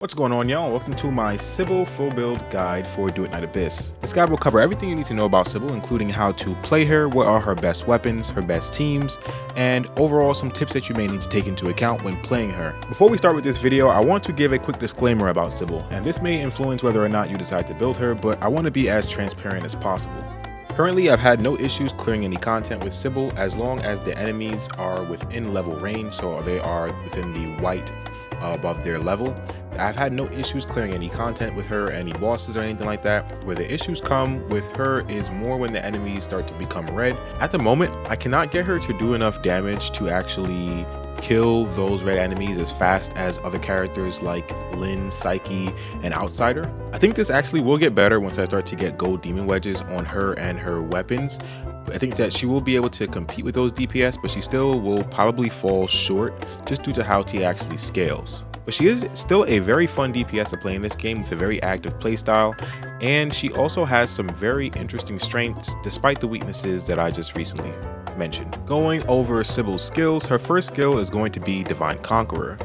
What's going on, y'all? Welcome to my Sibylle full build guide for Duet Night Abyss. This guide will cover everything you need to know about Sibylle, including how to play her, what are her best weapons, her best teams, and overall some tips that you may need to take into account when playing her. Before we start with this video, I want to give a quick disclaimer about Sibylle, and this may influence whether or not you decide to build her, but I want to be as transparent as possible. Currently, I've had no issues clearing any content with Sibylle as long as the enemies are within level range, so they are within the white above their level. I've had no issues clearing any content with her, any bosses or anything like that. Where the issues come with her is more when the enemies start to become red. At the moment, I cannot get her to do enough damage to actually kill those red enemies as fast as other characters like Lynn, Psyche, and Outsider. I think this actually will get better once I start to get gold demon wedges on her and her weapons. I think that she will be able to compete with those DPS, but she still will probably fall short just due to how she actually scales. But she is still a very fun DPS to play in this game with a very active playstyle, and she also has some very interesting strengths despite the weaknesses that I just recently mentioned. Going over Sibylle's skills, her first skill is going to be Divine Conqueror.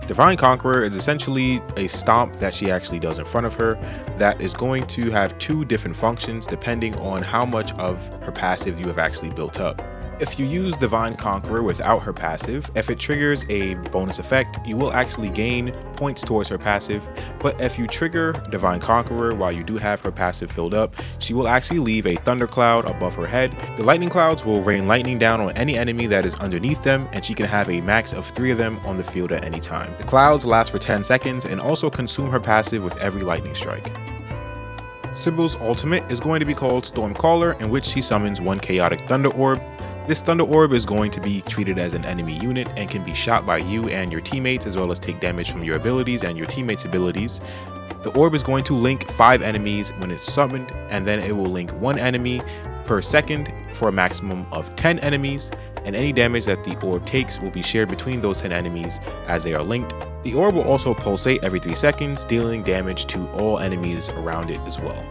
Divine Conqueror is essentially a stomp that she actually does in front of her that is going to have two different functions depending on how much of her passive you have actually built up. If you use Divine Conqueror without her passive, if it triggers a bonus effect, you will actually gain points towards her passive, but if you trigger Divine Conqueror while you do have her passive filled up, she will actually leave a thundercloud above her head. The lightning clouds will rain lightning down on any enemy that is underneath them, and she can have a max of 3 of them on the field at any time. The clouds last for 10 seconds and also consume her passive with every lightning strike. Sibylle's ultimate is going to be called Stormcaller, in which she summons one chaotic thunder orb. This Thunder Orb is going to be treated as an enemy unit and can be shot by you and your teammates, as well as take damage from your abilities and your teammates' abilities. The orb is going to link 5 enemies when it's summoned, and then it will link 1 enemy per second for a maximum of 10 enemies, and any damage that the orb takes will be shared between those 10 enemies as they are linked. The orb will also pulsate every 3 seconds, dealing damage to all enemies around it as well.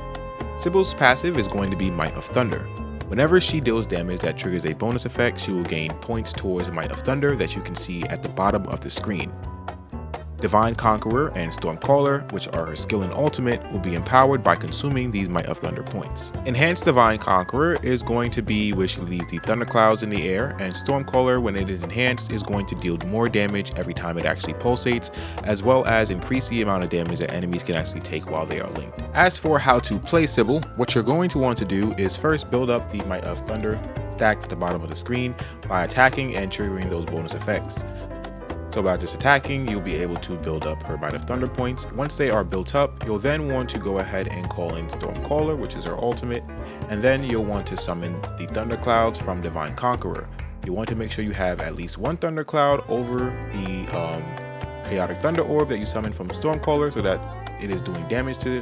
Sibylle's passive is going to be Might of Thunder. Whenever she deals damage that triggers a bonus effect, she will gain points towards Might of Thunder that you can see at the bottom of the screen. Divine Conqueror and Stormcaller, which are her skill and ultimate, will be empowered by consuming these Might of Thunder points. Enhanced Divine Conqueror is going to be where she leaves the thunderclouds in the air, and Stormcaller, when it is enhanced, is going to deal more damage every time it actually pulsates, as well as increase the amount of damage that enemies can actually take while they are linked. As for how to play Sibylle, what you're going to want to do is first build up the Might of Thunder stacked at the bottom of the screen by attacking and triggering those bonus effects. So by just attacking, you'll be able to build up her Might of Thunder points. Once they are built up, you'll then want to go ahead and call in Stormcaller, which is her ultimate, and then you'll want to summon the Thunderclouds from Divine Conqueror. You want to make sure you have at least 1 Thundercloud over the Chaotic Thunder Orb that you summon from Stormcaller, so that it is doing damage to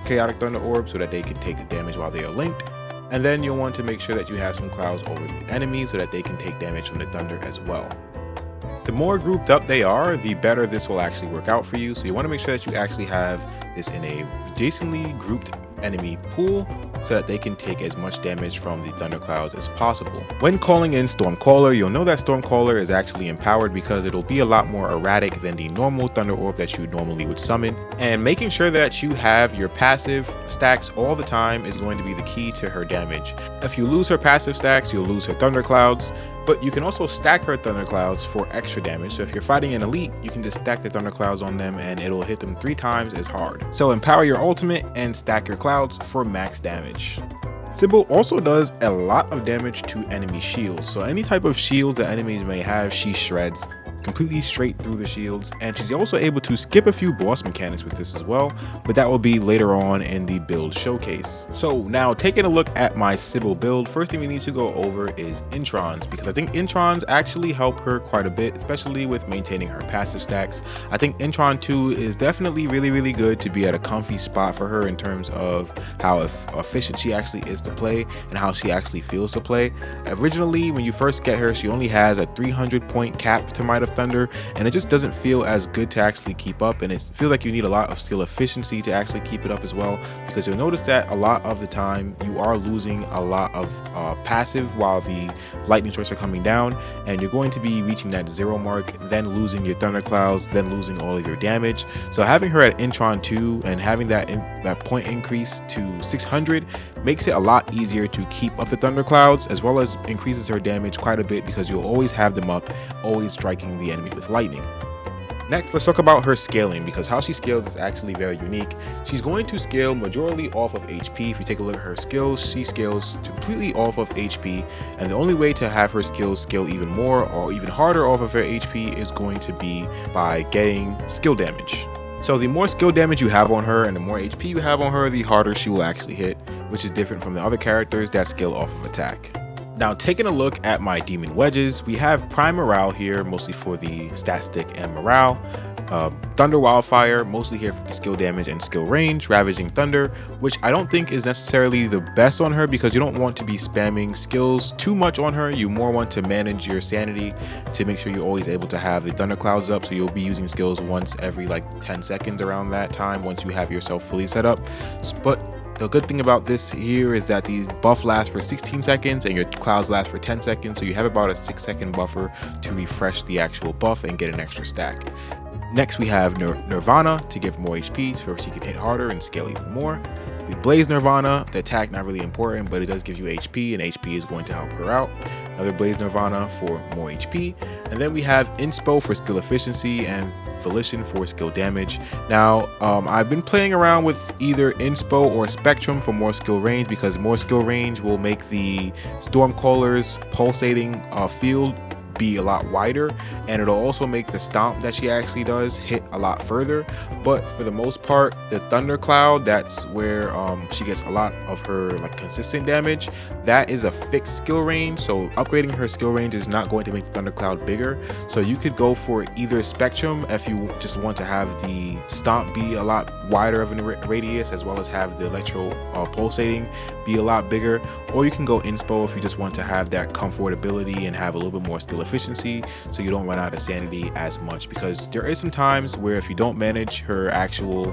Chaotic Thunder Orb so that they can take damage while they are linked. And then you'll want to make sure that you have some clouds over the enemies so that they can take damage from the thunder as well. The more grouped up they are, the better this will actually work out for you. So you want to make sure that you actually have this in a decently grouped enemy pool so that they can take as much damage from the thunderclouds as possible. When calling in Stormcaller, you'll know that Stormcaller is actually empowered because it'll be a lot more erratic than the normal Thunder Orb that you normally would summon. And making sure that you have your passive stacks all the time is going to be the key to her damage. If you lose her passive stacks, you'll lose her thunderclouds. But you can also stack her thunderclouds for extra damage. So if you're fighting an elite, you can just stack the thunderclouds on them and it'll hit them 3 times as hard. So empower your ultimate and stack your clouds for max damage. Sibylle also does a lot of damage to enemy shields. So any type of shield that enemies may have, she shreds completely straight through the shields, and she's also able to skip a few boss mechanics with this as well, but that will be later on in the build showcase. So now taking a look at my Sibylle build, first thing we need to go over is Introns, because I think Introns actually help her quite a bit, especially with maintaining her passive stacks. I think Intron 2 is definitely really good to be at a comfy spot for her in terms of how efficient she actually is to play and how she actually feels to play. Originally, when you first get her, she only has a 300 point cap to Might of thunder, and it just doesn't feel as good to actually keep up, and it feels like you need a lot of skill efficiency to actually keep it up as well, because you'll notice that a lot of the time you are losing a lot of passive while the lightning strikes are coming down, and you're going to be reaching that 0 mark, then losing your thunderclouds, then losing all of your damage. So having her at Intron 2 and having that point increase to 600 makes it a lot easier to keep up the thunderclouds, as well as increases her damage quite a bit because you'll always have them up, always striking the enemy with lightning. Next, let's talk about her scaling, because how she scales is actually very unique. She's going to scale majorly off of HP. If you take a look at her skills, she scales completely off of HP, and the only way to have her skills scale even more or even harder off of her HP is going to be by getting skill damage. So the more skill damage you have on her and the more HP you have on her, the harder she will actually hit, which is different from the other characters that scale off of attack. Now, taking a look at my demon wedges, we have prime morale here, mostly for the stat stick and morale. Thunder wildfire, mostly here for the skill damage and skill range. Ravaging thunder, which I don't think is necessarily the best on her, because you don't want to be spamming skills too much on her. You more want to manage your sanity to make sure you're always able to have the thunderclouds up, so you'll be using skills once every like 10 seconds around that time once you have yourself fully set up. But the good thing about this here is that these buff lasts for 16 seconds and your clouds last for 10 seconds, so you have about a 6-second buffer to refresh the actual buff and get an extra stack. Next, we have Nirvana to give more HP so she can hit harder and scale even more. We Blaze Nirvana, the attack not really important, but it does give you HP, and HP is going to help her out. Another Blaze Nirvana for more HP. And then we have Inspo for skill efficiency and Volition for skill damage. Now, I've been playing around with either Inspo or Spectrum for more skill range, because more skill range will make the Stormcaller's pulsating field be a lot wider, and it'll also make the stomp that she actually does hit a lot further. But for the most part, the thundercloud, that's where she gets a lot of her like consistent damage. That is a fixed skill range, so upgrading her skill range is not going to make the thundercloud bigger. So you could go for either Spectrum if you just want to have the stomp be a lot wider of a radius, as well as have the electro pulsating be a lot bigger, or you can go Inspo if you just want to have that comfortability and have a little bit more skill efficiency, so you don't run out of sanity as much, because there is some times where if you don't manage her actual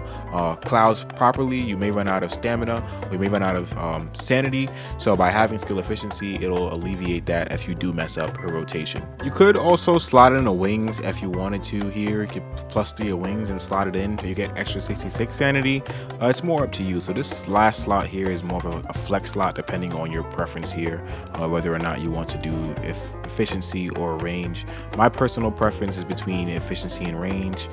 clouds properly, you may run out of stamina, or you may run out of sanity. So by having skill efficiency, it'll alleviate that if you do mess up her rotation. You could also slot in a wings if you wanted to here. You could +3 a wings and slot it in, so you get extra 66 sanity. It's more up to you. So this last slot here is more of a flex slot depending on your preference here, whether or not you want to do efficiency or range. My personal preference is between efficiency and range.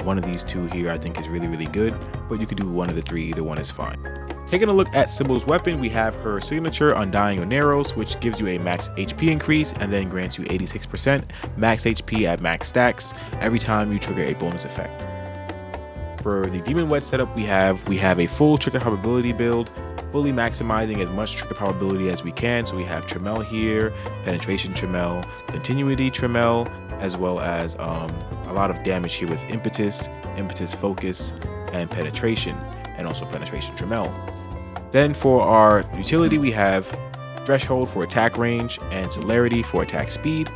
One of these two here I think is really good, but you could do one of the three, either one is fine. Taking a look at Sibylle's weapon, we have her signature Undying Oneros, which gives you a max HP increase and then grants you 86% max HP at max stacks every time you trigger a bonus effect. For the Demon Wedge setup, we have a full trigger probability build, fully maximizing as much trigger probability as we can. So we have Tremel here, Penetration Tremel, Continuity Tremel, as well as a lot of damage here with Impetus, Impetus Focus, and Penetration, and also Penetration Tremel. Then for our utility, we have Threshold for attack range and Celerity for attack speed.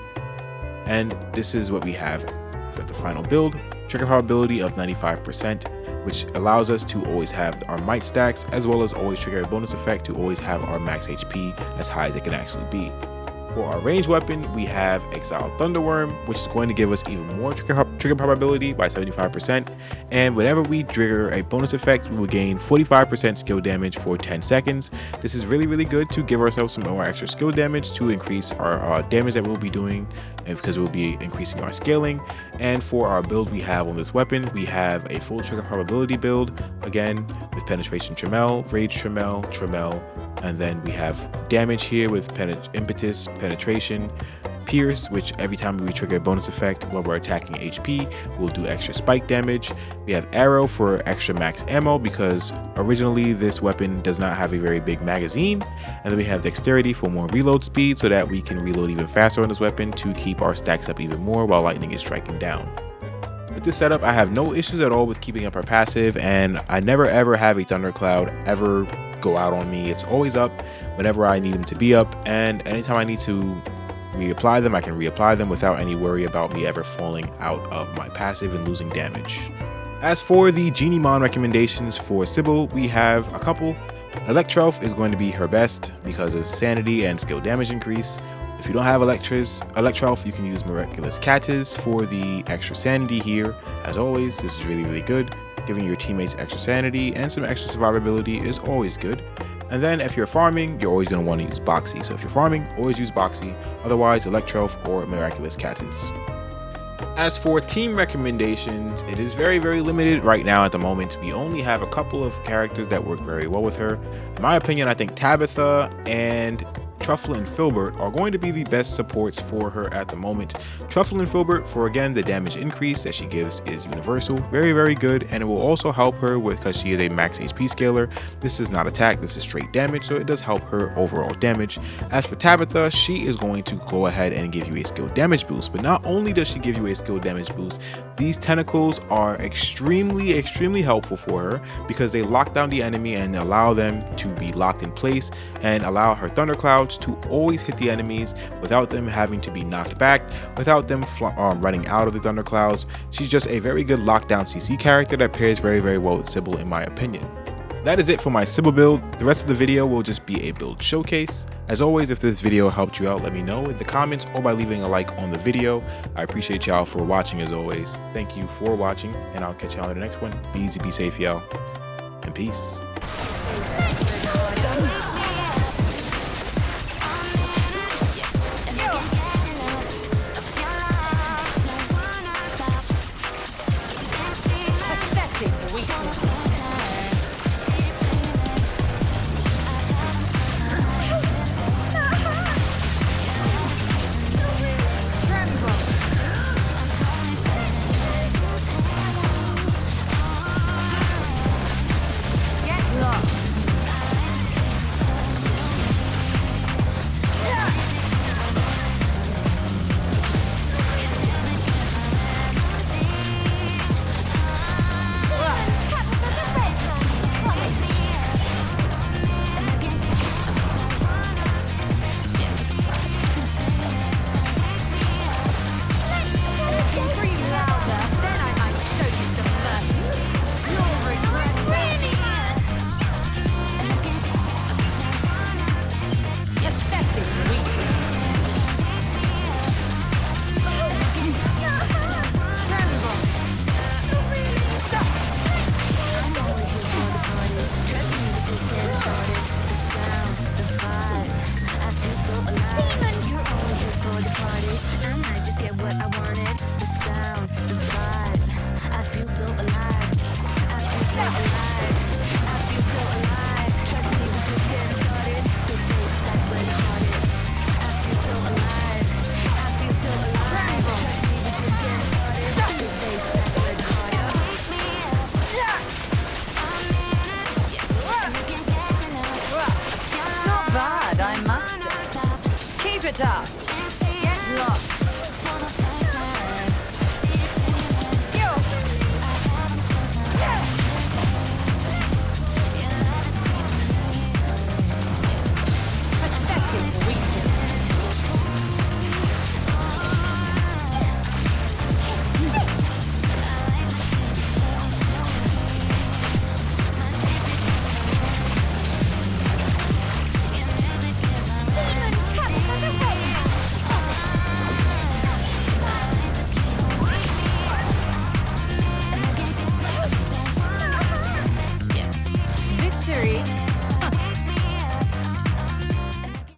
And this is what we have for the final build. Trigger probability of 95%, which allows us to always have our might stacks, as well as always trigger a bonus effect to always have our max HP as high as it can actually be. For our ranged weapon, we have Exiled Thunderworm, which is going to give us even more trigger probability by 75%. And whenever we trigger a bonus effect, we will gain 45% skill damage for 10 seconds. This is really good to give ourselves some more extra skill damage to increase our damage that we'll be doing, and because we'll be increasing our scaling. And for our build we have on this weapon, we have a full trigger probability build, again with Penetration Tremel, Rage Tremel, Tremel, and then we have damage here with Impetus, Penetration, Pierce, which every time we trigger a bonus effect when we're attacking HP, we'll do extra spike damage. We have Arrow for extra max ammo, because originally this weapon does not have a very big magazine. And then we have Dexterity for more reload speed, so that we can reload even faster on this weapon to keep our stacks up even more while lightning is striking down. With this setup, I have no issues at all with keeping up our passive, and I never ever have a Thundercloud ever go out on me. It's always up whenever I need him to be up, and anytime I need to reapply them, I can reapply them without any worry about me ever falling out of my passive and losing damage. As for the Geniemon recommendations for Sibylle, we have a couple. Electrelf is going to be her best because of sanity and skill damage increase. If you don't have Electrelf, you can use Miraculous Catus for the extra sanity here. As always, this is really good. Giving your teammates extra sanity and some extra survivability is always good. And then if you're farming, you're always going to want to use Boxy. So if you're farming, always use Boxy. Otherwise, Electrelf or Miraculous Catus. As for team recommendations, it is very limited right now at the moment. We only have a couple of characters that work very well with her. In my opinion, I think Tabitha and Truffle and Filbert are going to be the best supports for her at the moment. Truffle and Filbert, for again, the damage increase that she gives is universal, very good, and it will also help her because she is a max HP scaler. This is not attack, this is straight damage, so it does help her overall damage. As for Tabitha, she is going to go ahead and give you a skill damage boost, but not only does she give you a skill damage boost, these tentacles are extremely helpful for her because they lock down the enemy and allow them to be locked in place and allow her thunderclouds to always hit the enemies without them having to be knocked back, without them running out of the thunderclouds. She's just a very good lockdown CC character that pairs very well with Sibylle in my opinion. That is it for my Sibylle build. The rest of the video will just be a build showcase. As always, if this video helped you out, let me know in the comments or by leaving a like on the video. I appreciate y'all for watching as always. Thank you for watching, and I'll catch y'all in the next one. Be easy, be safe, y'all, and peace. Keep it up. Get lost.